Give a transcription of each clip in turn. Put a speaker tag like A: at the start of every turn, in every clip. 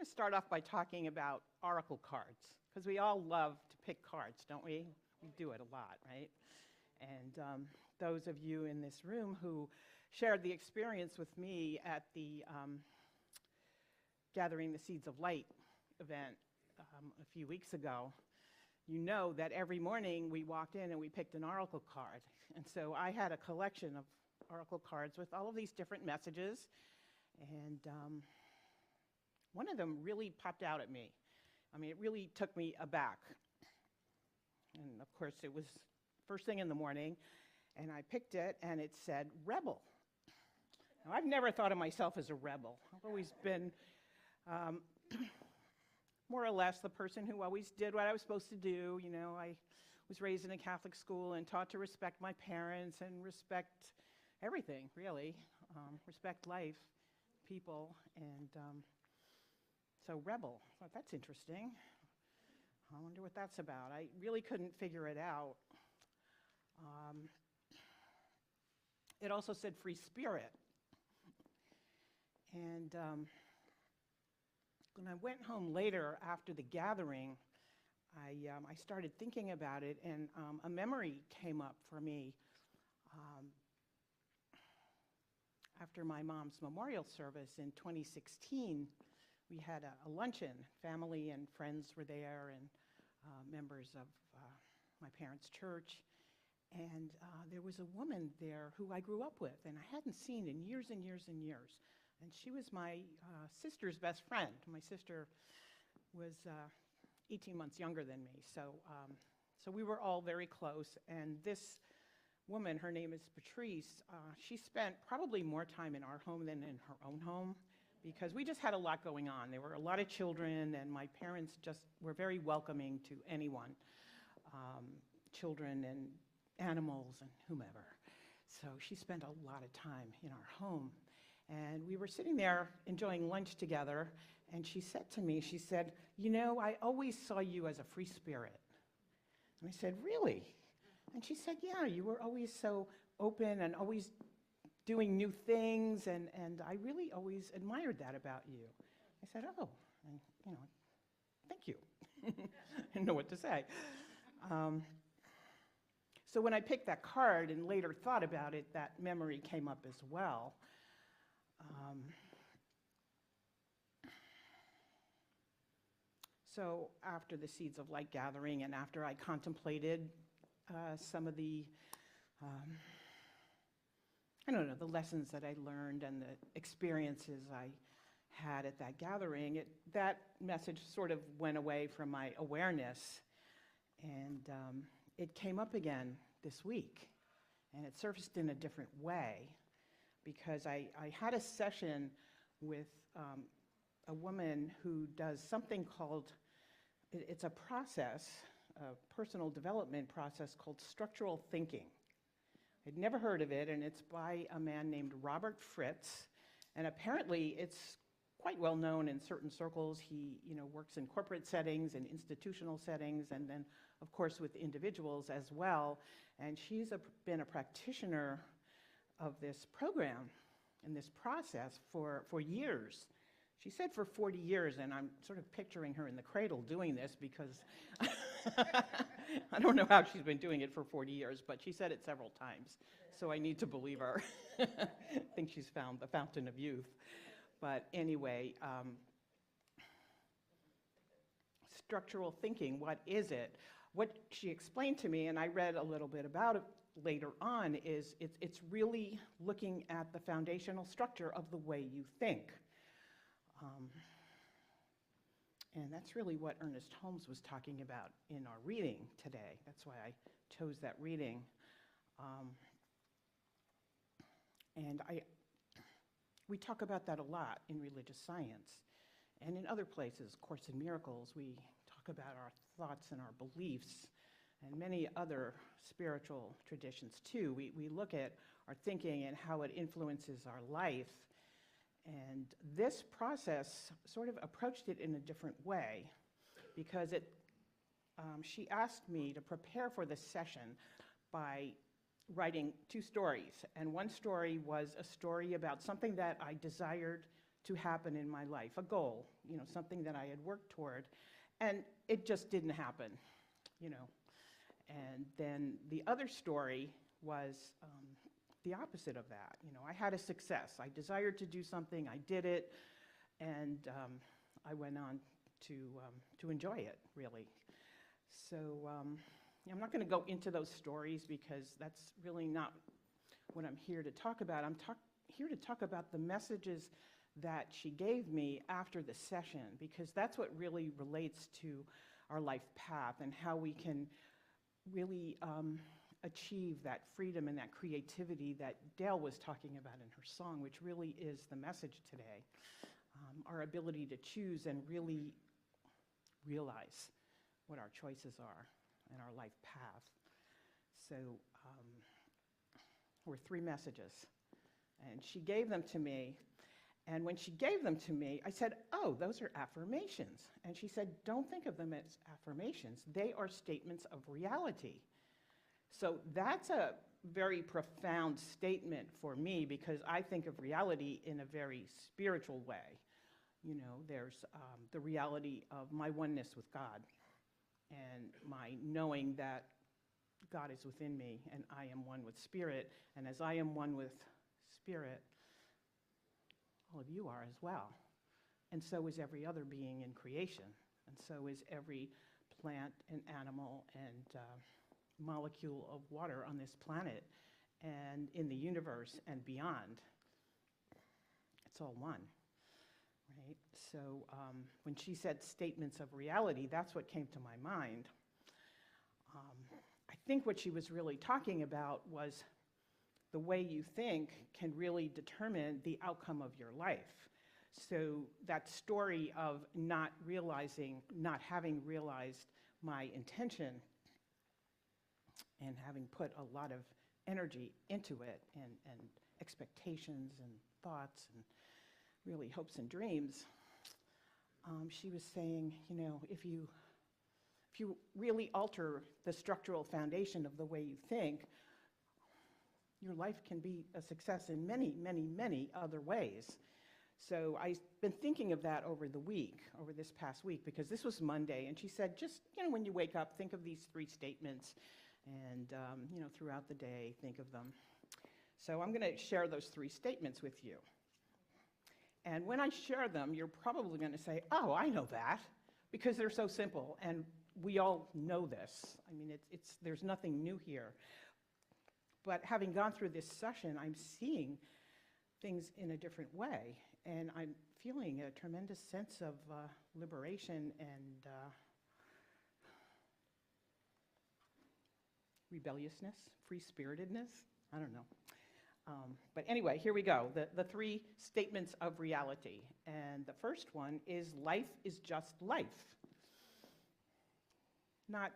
A: to start off by talking about oracle cards, because we all love to pick cards, don't we? We do it a lot, right? And those of you in this room who shared the experience with me at the Gathering the Seeds of Light event a few weeks ago, you know that every morning we walked in and we picked an oracle card. And so I had a collection of oracle cards with all of these different messages, and one of them really popped out at me. I mean, it really took me aback. And of course, it was first thing in the morning, and I picked it, and it said, rebel. Now, I've never thought of myself as a rebel. I've always been more or less the person who always did what I was supposed to do. You know, I was raised in a Catholic school and taught to respect my parents and respect everything, really. Respect life, people, and so rebel. I thought, that's interesting. I wonder what that's about. I really couldn't figure it out. It also said free spirit. And when I went home later after the gathering, I started thinking about it, and a memory came up for me. After my mom's memorial service in 2016, we had a luncheon. Family and friends were there, and members of my parents' church. And there was a woman there who I grew up with, and I hadn't seen in years and years and years. And she was my sister's best friend. My sister was 18 months younger than me, so we were all very close. And this woman, her name is Patrice, she spent probably more time in our home than in her own home, because we just had a lot going on. There were a lot of children, and my parents just were very welcoming to anyone, children and animals and whomever. So she spent a lot of time in our home. And we were sitting there enjoying lunch together, and she said to me, she said, you know, I always saw you as a free spirit. And I said, really? And she said, yeah, you were always so open and always doing new things, and I really always admired that about you. I said, oh, and, you know, thank you. I didn't know what to say. So when I picked that card and later thought about it, that memory came up as well. So after the Seeds of Light gathering, and after I contemplated some of the, I don't know, the lessons that I learned and the experiences I had at that gathering, that message sort of went away from my awareness, and it came up again this week, and it surfaced in a different way, because I had a session with a woman who does something called, it's a process, a personal development process called structural thinking. I'd never heard of it, and it's by a man named Robert Fritz, and apparently it's quite well known in certain circles. He, you know, works in corporate settings and institutional settings, and then, of course, with individuals as well. And she's been a practitioner of this program and this process for years. She said for 40 years, and I'm sort of picturing her in the cradle doing this, because I don't know how she's been doing it for 40 years, but she said it several times, so I need to believe her. I think she's found the fountain of youth. But anyway, structural thinking, what is it? What she explained to me, and I read a little bit about it later on, is it's really looking at the foundational structure of the way you think. And that's really what Ernest Holmes was talking about in our reading today. That's why I chose that reading. And we talk about that a lot in religious science. And in other places, Course in Miracles, we talk about our thoughts and our beliefs, and many other spiritual traditions too. We look at our thinking and how it influences our life. And this process sort of approached it in a different way, because she asked me to prepare for this session by writing 2 stories. And one story was a story about something that I desired to happen in my life, a goal, something that I had worked toward, and it just didn't happen, And then the other story was the opposite of that. I had a success. I desired to do something, I did it, and I went on to enjoy it, really. So I'm not going to go into those stories because that's really not what I'm here to talk about. I'm here to talk about the messages that she gave me after the session, because that's what really relates to our life path and how we can really achieve that freedom and that creativity that Dale was talking about in her song, which really is the message today. Our ability to choose and really realize what our choices are and our life path. So there were 3 messages, and she gave them to me. And when she gave them to me, I said, oh, those are affirmations. And she said, don't think of them as affirmations. They are statements of reality. So that's a very profound statement for me, because I think of reality in a very spiritual way. There's the reality of my oneness with God and my knowing that God is within me and I am one with Spirit. And as I am one with Spirit, all of you are as well. And so is every other being in creation. And so is every plant and animal and molecule of water on this planet and in the universe and beyond. It's all one, right? So when she said statements of reality, that's what came to my mind. I think what she was really talking about was the way you think can really determine the outcome of your life. So that story of not having realized my intention and having put a lot of energy into it and expectations and thoughts and really hopes and dreams, she was saying, if you really alter the structural foundation of the way you think, your life can be a success in many, many, many other ways. So I've been thinking of that over this past week, because this was Monday, and she said, just, when you wake up, think of these 3 statements, and, throughout the day, think of them. So I'm going to share those 3 statements with you. And when I share them, you're probably going to say, oh, I know that, because they're so simple, and we all know this. I mean, there's nothing new here. But having gone through this session, I'm seeing things in a different way, and I'm feeling a tremendous sense of liberation and rebelliousness, free-spiritedness. I don't know. But anyway, here we go. The 3 statements of reality. And the first one is life is just life. Not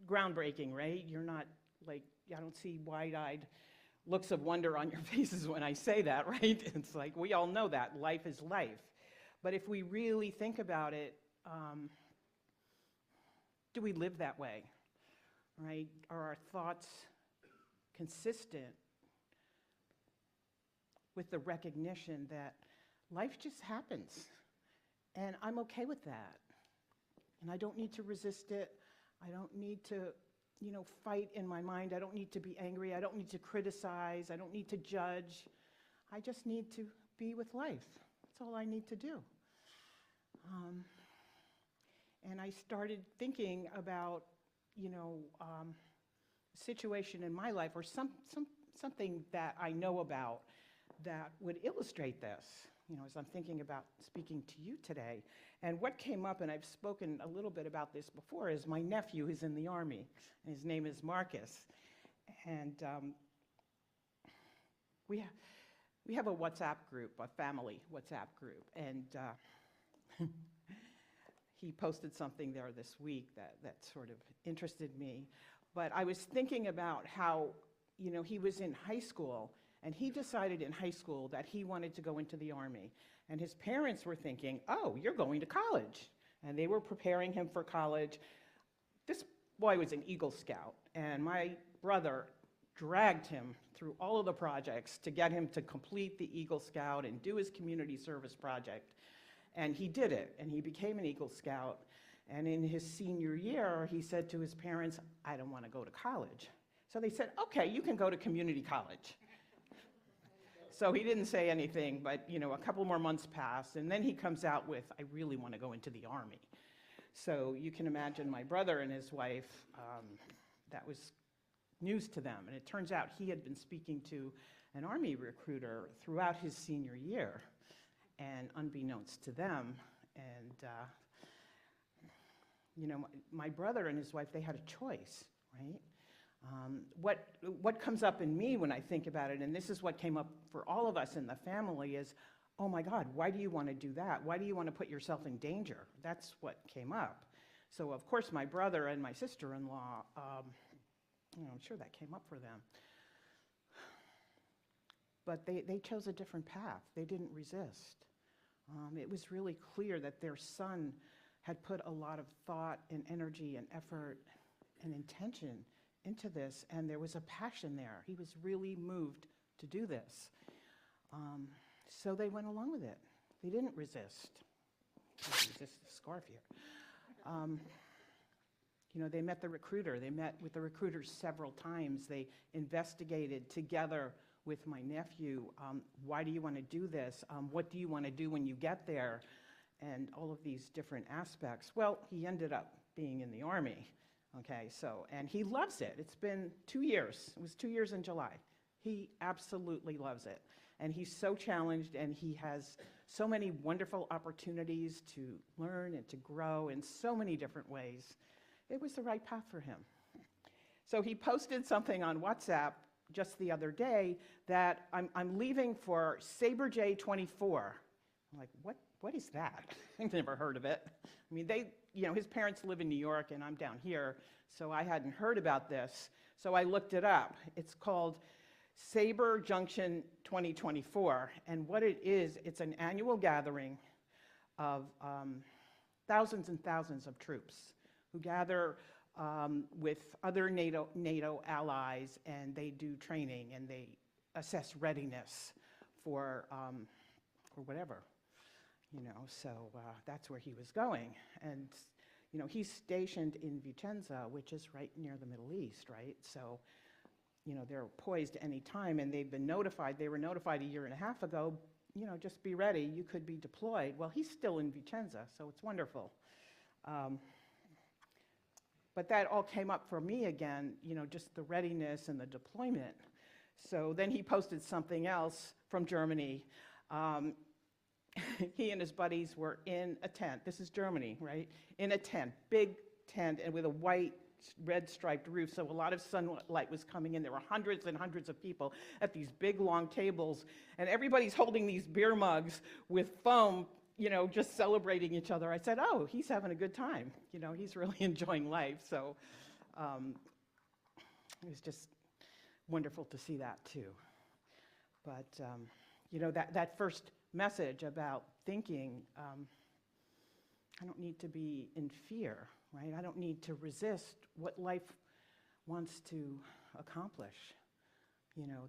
A: groundbreaking, right? You're not like, I don't see wide-eyed looks of wonder on your faces when I say that, right? It's like, we all know that. Life is life. But if we really think about it, do we live that way, right? Are our thoughts consistent with the recognition that life just happens, and I'm okay with that? And I don't need to resist it. I don't need to fight in my mind. I don't need to be angry. I don't need to criticize. I don't need to judge. I just need to be with life. That's all I need to do. And I started thinking about, a situation in my life or something that I know about that would illustrate this, as I'm thinking about speaking to you today. And what came up, and I've spoken a little bit about this before, is my nephew who's in the Army, and his name is Marcus. And we have a WhatsApp group, a family WhatsApp group, and he posted something there this week that sort of interested me. But I was thinking about how, he was in high school, and he decided in high school that he wanted to go into the Army. And his parents were thinking, oh, you're going to college. And they were preparing him for college. This boy was an Eagle Scout, and my brother dragged him through all of the projects to get him to complete the Eagle Scout and do his community service project. And he did it, and he became an Eagle Scout. And in his senior year, he said to his parents, I don't want to go to college. So they said, okay, you can go to community college. So he didn't say anything, but a couple more months passed, and then he comes out with, I really want to go into the Army. So you can imagine my brother and his wife, that was news to them. And it turns out he had been speaking to an Army recruiter throughout his senior year, and unbeknownst to them. And, my brother and his wife, they had a choice, right? What comes up in me when I think about it, and this is what came up for all of us in the family, is, oh my God, why do you want to do that? Why do you want to put yourself in danger? That's what came up. So of course my brother and my sister-in-law, I'm sure that came up for them. But they chose a different path. They didn't resist. It was really clear that their son had put a lot of thought and energy and effort and intention into this, and there was a passion there. He was really moved to do this. So they went along with it. They didn't resist. Resist the scarf here. They met the recruiter. They met with the recruiter several times. They investigated together with my nephew, why do you want to do this? What do you want to do when you get there? And all of these different aspects. Well, he ended up being in the Army. Okay, and he loves it. It's been 2 years. It was 2 years in July. He absolutely loves it. And he's so challenged, and he has so many wonderful opportunities to learn and to grow in so many different ways. It was the right path for him. So he posted something on WhatsApp just the other day that I'm leaving for Sabre J24. I'm like, what is that? I've never heard of it. I mean, his parents live in New York and I'm down here, so I hadn't heard about this. So I looked it up. It's called Sabre Junction 2024, and what it is, it's an annual gathering of thousands and thousands of troops who gather with other NATO allies, and they do training and they assess readiness for whatever. So that's where he was going. And, he's stationed in Vicenza, which is right near the Middle East, right? So, they're poised any time, and they've been notified. They were notified a year and a half ago, just be ready, you could be deployed. Well, he's still in Vicenza, so it's wonderful. But that all came up for me again, just the readiness and the deployment. So then he posted something else from Germany. He and his buddies were in a tent. This is Germany, right? In a tent, big tent, and with a white, red striped roof, so a lot of sunlight was coming in. There were hundreds and hundreds of people at these big, long tables, and everybody's holding these beer mugs with foam, just celebrating each other. I said, oh, he's having a good time. He's really enjoying life. So it was just wonderful to see that too. But, that first message about thinking, I don't need to be in fear, right? I don't need to resist what life wants to accomplish.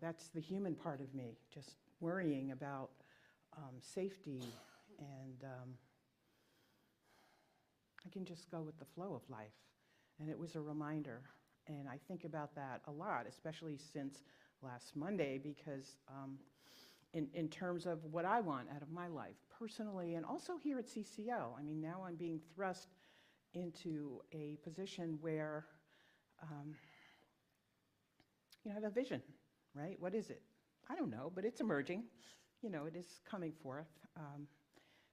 A: That's the human part of me, just worrying about safety, and I can just go with the flow of life. And it was a reminder, and I think about that a lot, especially since last Monday, because in terms of what I want out of my life, personally, and also here at CCL. I mean, now I'm being thrust into a position where I have a vision, right? What is it? I don't know, but it's emerging. It is coming forth.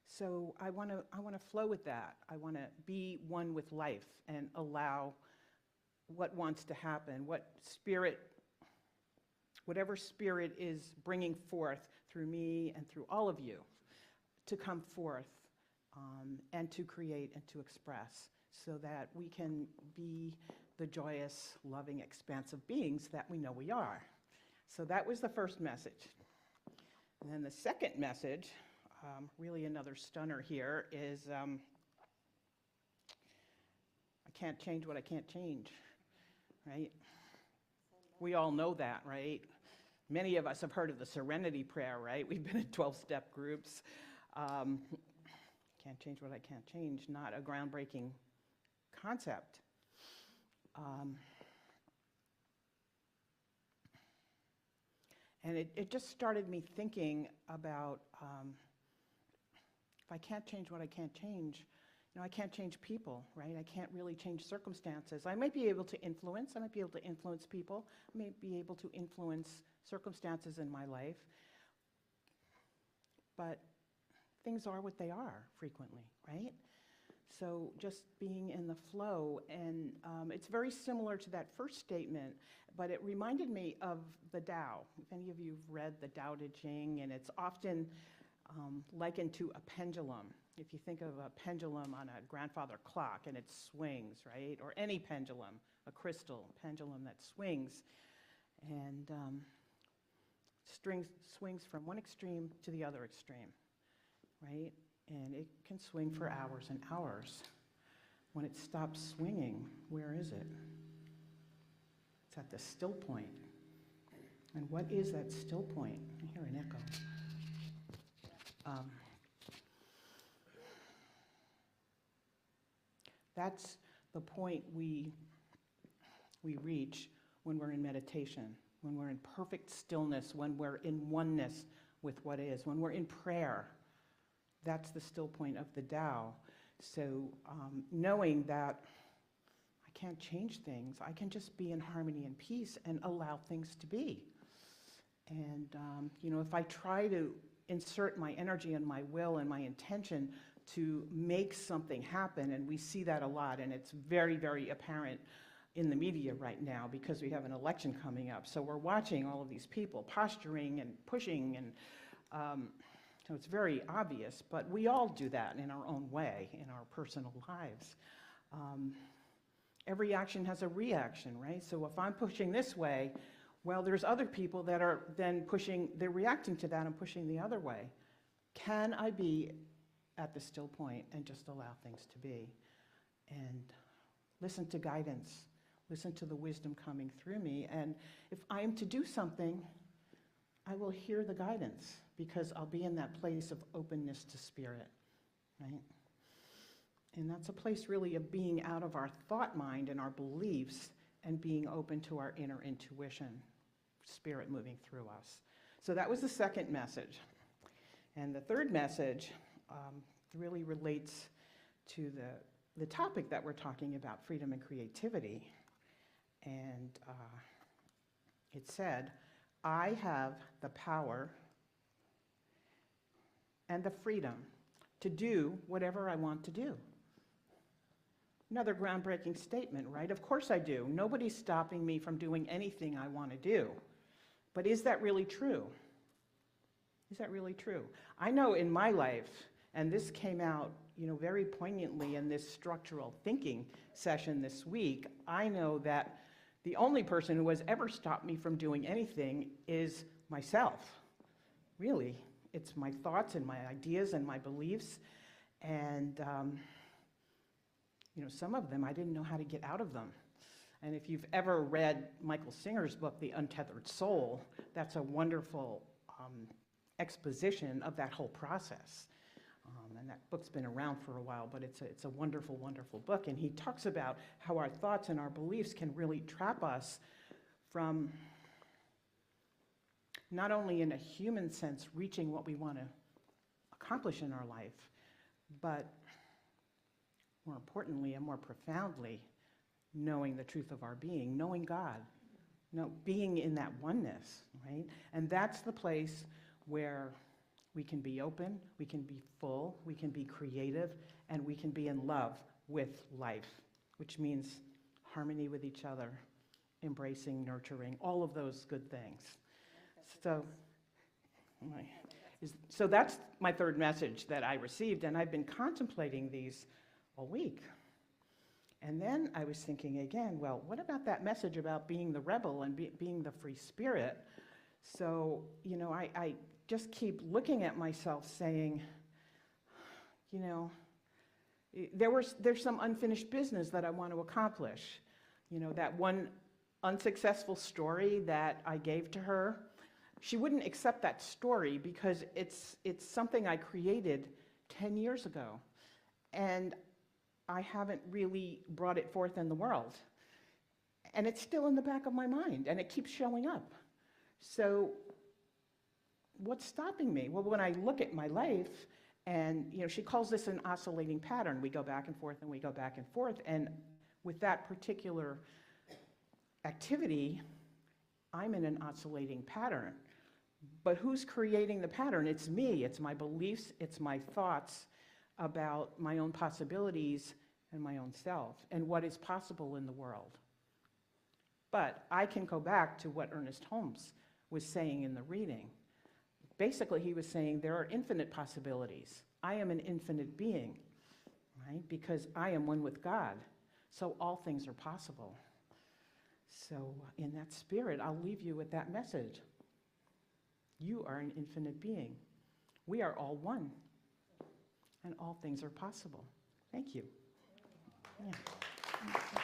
A: So I want to flow with that. I want to be one with life and allow what wants to happen, whatever spirit is bringing forth through me and through all of you, to come forth and to create and to express, so that we can be the joyous, loving, expansive beings that we know we are. So that was the first message. And then the second message, really another stunner here, is I can't change what I can't change, right? We all know that, right? Many of us have heard of the Serenity Prayer, right? We've been in 12-step groups. Can't change what I can't change, not a groundbreaking concept. And it just started me thinking about if I can't change what I can't change, I can't change people, right? I can't really change circumstances. I might be able to influence. I might be able to influence people. I may be able to influence circumstances in my life. But things are what they are frequently, right? So just being in the flow, and it's very similar to that first statement, but it reminded me of the Tao. If any of you have read the Tao Te Ching, and it's often likened to a pendulum. If you think of a pendulum on a grandfather clock and it swings, right? Or any pendulum, a crystal pendulum that swings, and swings from one extreme to the other extreme, right? And it can swing for hours and hours. When it stops swinging, where is it? It's at the still point. And what is that still point? I hear an echo. That's the point we reach when we're in meditation, when we're in perfect stillness, when we're in oneness with what is, when we're in prayer. That's the still point of the Tao. So knowing that I can't change things, I can just be in harmony and peace and allow things to be. And if I try to insert my energy and my will and my intention to make something happen, and we see that a lot, and it's very, very apparent in the media right now because we have an election coming up. So we're watching all of these people posturing and pushing, and so it's very obvious, but we all do that in our own way in our personal lives. Every action has a reaction, right? So if I'm pushing this way, well, there's other people that are then pushing, they're reacting to that and pushing the other way. Can I be at the still point and just allow things to be? And listen to guidance, listen to the wisdom coming through me. And if I am to do something, I will hear the guidance because I'll be in that place of openness to spirit, right? And that's a place really of being out of our thought mind and our beliefs and being open to our inner intuition, spirit moving through us. So that was the second message. And the third message really relates to the topic that we're talking about, freedom and creativity. And it said, I have the power and the freedom to do whatever I want to do. Another groundbreaking statement, right? Of course I do. Nobody's stopping me from doing anything I want to do. But is that really true? Is that really true? I know in my life, and this came out, very poignantly in this structural thinking session this week, I know that the only person who has ever stopped me from doing anything is myself. Really, it's my thoughts and my ideas and my beliefs, and some of them I didn't know how to get out of them. And if you've ever read Michael Singer's book, The Untethered Soul, that's a wonderful exposition of that whole process. And that book's been around for a while, but it's a wonderful, wonderful book. And he talks about how our thoughts and our beliefs can really trap us from not only in a human sense reaching what we want to accomplish in our life, but more importantly and more profoundly, knowing the truth of our being, knowing God, being in that oneness, right? And that's the place where we can be open, we can be full, we can be creative, and we can be in love with life, which means harmony with each other, embracing, nurturing, all of those good things. So that's my third message that I received, and I've been contemplating these all week. And then I was thinking again, well, what about that message about being the rebel and being the free spirit? So, I just keep looking at myself saying, there's some unfinished business that I want to accomplish. That one unsuccessful story that I gave to her, she wouldn't accept that story because it's something I created 10 years ago, and I haven't really brought it forth in the world. And it's still in the back of my mind, and it keeps showing up. So what's stopping me? Well, when I look at my life, and she calls this an oscillating pattern. We go back and forth, and we go back and forth. And with that particular activity, I'm in an oscillating pattern. But who's creating the pattern? It's me. It's my beliefs. It's my thoughts about my own possibilities and my own self and what is possible in the world. But I can go back to what Ernest Holmes was saying in the reading. Basically, he was saying there are infinite possibilities. I am an infinite being, right? Because I am one with God. So all things are possible. So in that spirit, I'll leave you with that message. You are an infinite being. We are all one. And all things are possible. Thank you. Yeah.